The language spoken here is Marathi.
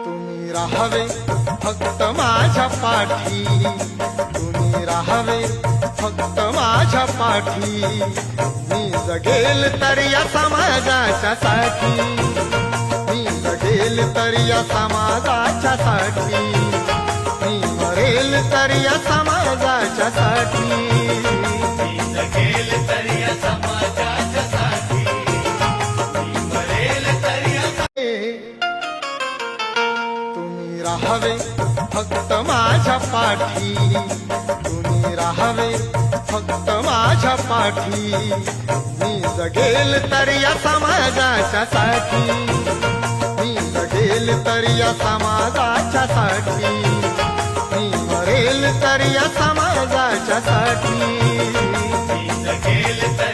तुम्ही राहावे फक्त माझ्या पाठी, तुम्ही राहावे फक्त माझ्या पाठी. मी जगेल तर या समाजाच्या साठी, मी जगेल तर या समाजाच्या साठी, मी मरेल तर या समाजाच्या साठी. मी जगेल तर या समाजाच्या साठी, मी मरेल तर या तुम्ही राहावे फक्त माझ्या पाठी, तुम्ही राहावे फक्त माझ्या पाठी. मी जगेल तर या समाजाच्या साठी, मी जगेल तर या समाजाच्या साठी, मी मरेल तर या समाजाच्या साठी. मी जगेल तर